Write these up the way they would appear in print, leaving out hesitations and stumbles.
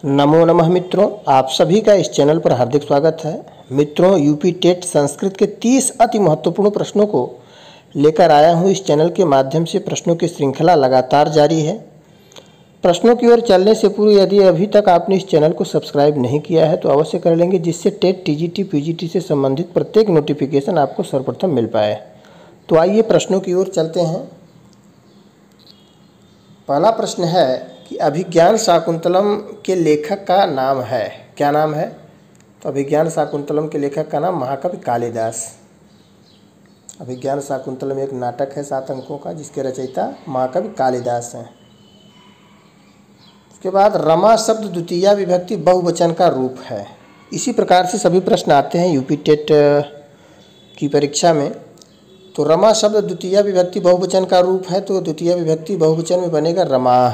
नमो नमः मित्रों, आप सभी का इस चैनल पर हार्दिक स्वागत है। मित्रों, यूपी टेट संस्कृत के 30 अति महत्वपूर्ण प्रश्नों को लेकर आया हूं। इस चैनल के माध्यम से प्रश्नों की श्रृंखला लगातार जारी है। प्रश्नों की ओर चलने से पूर्व यदि अभी तक आपने इस चैनल को सब्सक्राइब नहीं किया है तो अवश्य कर लेंगे, जिससे टेट, टीजीटी, पीजीटी से संबंधित प्रत्येक नोटिफिकेशन आपको सर्वप्रथम मिल पाए। तो आइए प्रश्नों की ओर चलते हैं। पहला प्रश्न है कि अभिज्ञान शाकुंतलम के लेखक का नाम है, क्या नाम है? तो अभिज्ञान शाकुंतलम के लेखक का नाम महाकवि कालिदास। अभिज्ञान शाकुंतलम एक नाटक है 7 अंकों का, जिसके रचयिता महाकवि कालिदास हैं। उसके बाद रमा शब्द द्वितीया विभक्ति बहुवचन का रूप है। इसी प्रकार से सभी प्रश्न आते हैं यूपी टेट की परीक्षा में। तो रमा शब्द द्वितीया विभक्ति बहुवचन का रूप है, तो द्वितीया विभक्ति बहुवचन में बनेगा रमा।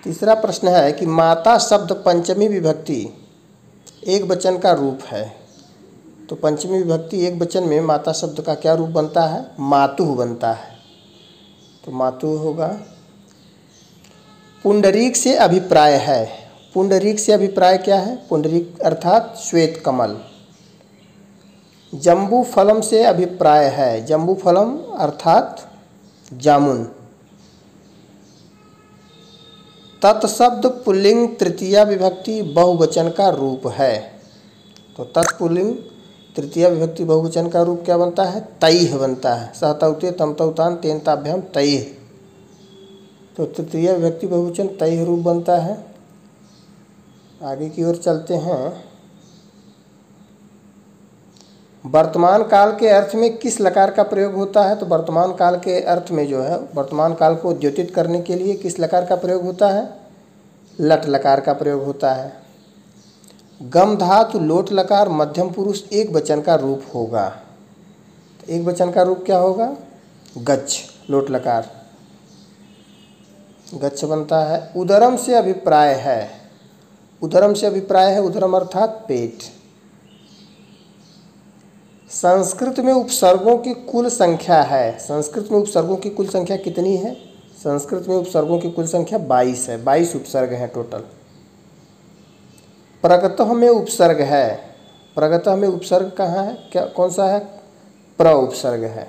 तीसरा प्रश्न है कि माता शब्द पंचमी विभक्ति एक वचन का रूप है। तो पंचमी विभक्ति एक वचन में माता शब्द का क्या रूप बनता है? मातुः बनता है, तो मातुः होगा। पुंडरीक से अभिप्राय है। पुंडरीक से अभिप्राय क्या है? पुंडरीक अर्थात श्वेत कमल। जम्बू फलम से अभिप्राय है। जम्बू फलम अर्थात जामुन। तत्शब्द पुल्लिंग तृतीया विभक्ति बहुवचन का रूप है। तो तत्पुल्लिंग तृतीया विभक्ति बहुवचन का रूप क्या बनता है? तैः बनता है। सहतौते तमतौतान तेनताभ्याम तैः। तो तृतीया विभक्ति बहुवचन तैः रूप बनता है। आगे की ओर चलते हैं। वर्तमान काल के अर्थ में किस लकार का प्रयोग होता है? तो वर्तमान काल के अर्थ में जो है, वर्तमान काल को द्योतित करने के लिए किस लकार का प्रयोग होता है? लट लकार का प्रयोग होता है। गम धातु लोट लकार मध्यम पुरुष एक वचन का रूप होगा। तो एक वचन का रूप क्या होगा? गच्छ, लोट लकार गच्छ बनता है। उदरम से अभिप्राय है। उदरम से अभिप्राय है, उदरम अर्थात पेट। संस्कृत में उपसर्गों की कुल संख्या है। संस्कृत में उपसर्गों की कुल संख्या कितनी है? संस्कृत में उपसर्गों की कुल संख्या 22 है। 22 उपसर्ग हैं टोटल। प्रगतः में उपसर्ग है। प्रगतः में उपसर्ग कहाँ है? क्या, कौन सा है? प्र उपसर्ग है।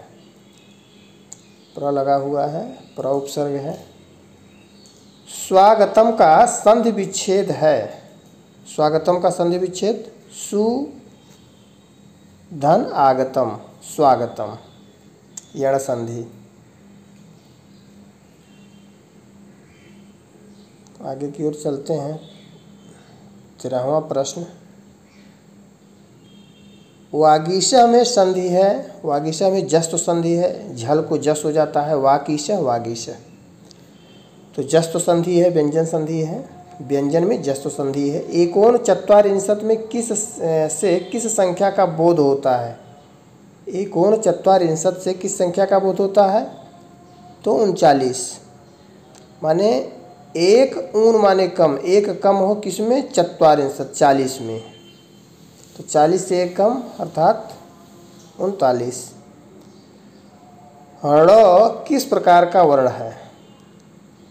प्र लगा हुआ है, प्र उपसर्ग है। स्वागतम का संधि विच्छेद है। स्वागतम का संधि विच्छेद सु धन आगतम, स्वागतम, यण संधि। आगे की ओर चलते हैं। 13वां प्रश्न। वागीशा में संधि है। वागीशा में जस्त संधि है। झल को जस हो जाता है। वाकीशा, वागीशा। तो जस्त संधि है, व्यंजन संधि है। व्यंजन में जस्त संधि है। एकोन चत्वारिंशत् में किस संख्या का बोध होता है? एकोन चत्वारिंशत् से किस संख्या का बोध होता है? तो 39। माने एक ऊन माने कम, एक कम हो किसमें? चत्वारिंशत्, 40 में। तो 40 से एक कम अर्थात 39। ण किस प्रकार का वर्ण है?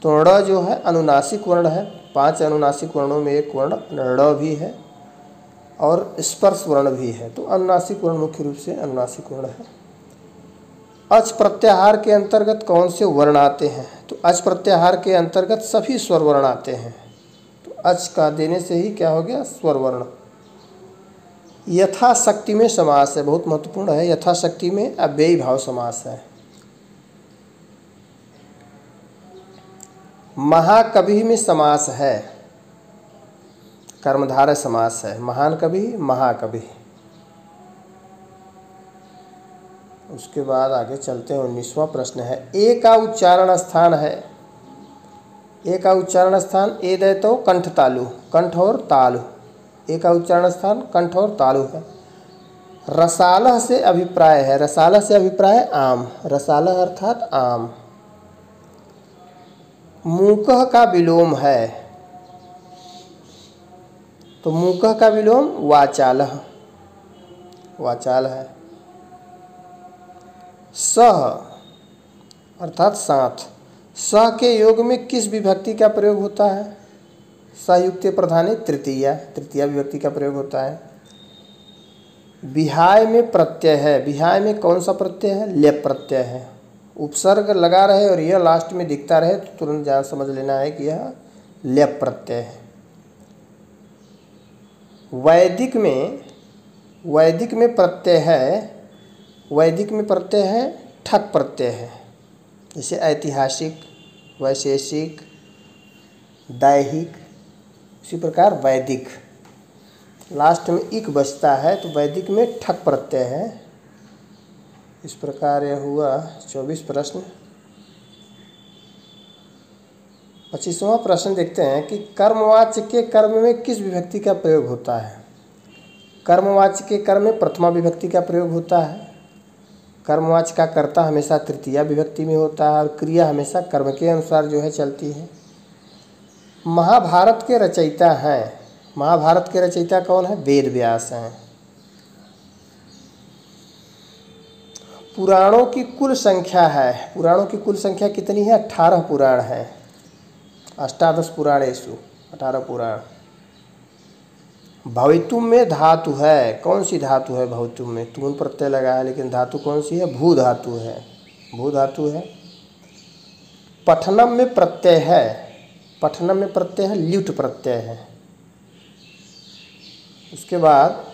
तो ण जो है अनुनासिक वर्ण है। 5 अनुनासिक वर्णों में एक वर्ण ण भी है और स्पर्श वर्ण भी है। तो अनुनासिक वर्ण मुख्य रूप से अनुनासिक वर्ण है। अच प्रत्याहार के अंतर्गत कौन से वर्ण आते हैं? तो अच प्रत्याहार के अंतर्गत सभी स्वर वर्ण आते हैं। तो अच का देने से ही क्या हो गया? स्वर वर्ण। यथाशक्ति में समास है, बहुत महत्वपूर्ण है। यथाशक्ति में अव्ययी भाव समास है। महाकवि में समास है, कर्मधारय समास है। महान कवि, महाकवि। उसके बाद आगे चलते हैं। 19वां प्रश्न है। ए का उच्चारण स्थान है। ए का उच्चारण स्थान ए दे तो कंठ तालु, कंठ और तालु। ए का उच्चारण स्थान कंठ और तालु है। रसालह से अभिप्राय है। रसालह से अभिप्राय आम। रसालह अर्थात आम। मूकः का विलोम है। तो मूकः का विलोम वाचालः, वाचाल है। सह अर्थात साथ। स के योग में किस विभक्ति का प्रयोग होता है? सयुक्त प्रधाने तृतीया, तृतीया विभक्ति का प्रयोग होता है। विहाय में प्रत्यय है, विहाय में कौन सा प्रत्यय है? लेप प्रत्यय है। उपसर्ग लगा रहे और यह लास्ट में दिखता रहे तो तुरंत जान समझ लेना है कि यह लेप प्रत्यय है। वैदिक में प्रत्यय है, वैदिक में प्रत्यय है ठक प्रत्यय है, जैसे ऐतिहासिक, वैशेषिक, दैहिक। इसी प्रकार वैदिक लास्ट में इक बचता है तो वैदिक में ठक प्रत्यय है। इस प्रकार यह हुआ 24 प्रश्न। 25वां प्रश्न देखते हैं कि कर्मवाच्य के कर्म में किस विभक्ति का प्रयोग होता है? कर्मवाच्य के कर्म में प्रथमा विभक्ति का प्रयोग होता है। कर्मवाच्य का कर्ता हमेशा तृतीया विभक्ति में होता है और क्रिया हमेशा कर्म के अनुसार जो है चलती है। महाभारत के रचयिता हैं, महाभारत के रचयिता कौन है? वेद व्यास हैं। पुराणों की कुल संख्या है, पुराणों की कुल संख्या कितनी है? 18 पुराण है। अष्टादश पुराणेषु 18 पुराण। भवितुम में धातु है, कौन सी धातु है भवितुम में? तून प्रत्यय लगा है लेकिन धातु कौन सी है? भू धातु है, भू धातु है। पठनम में प्रत्यय है, पठनम में प्रत्यय है, ल्युट प्रत्यय है। उसके बाद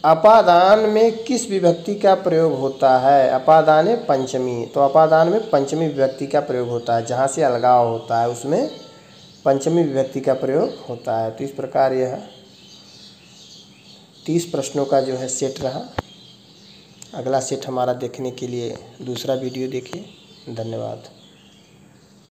अपादान में किस विभक्ति का प्रयोग होता है? अपादाने पंचमी, तो अपादान में पंचमी विभक्ति का प्रयोग होता है। जहाँ से अलगाव होता है उसमें पंचमी विभक्ति का प्रयोग होता है। तो इस प्रकार यह 30 प्रश्नों का जो है सेट रहा। अगला सेट हमारा देखने के लिए दूसरा वीडियो देखिए। धन्यवाद।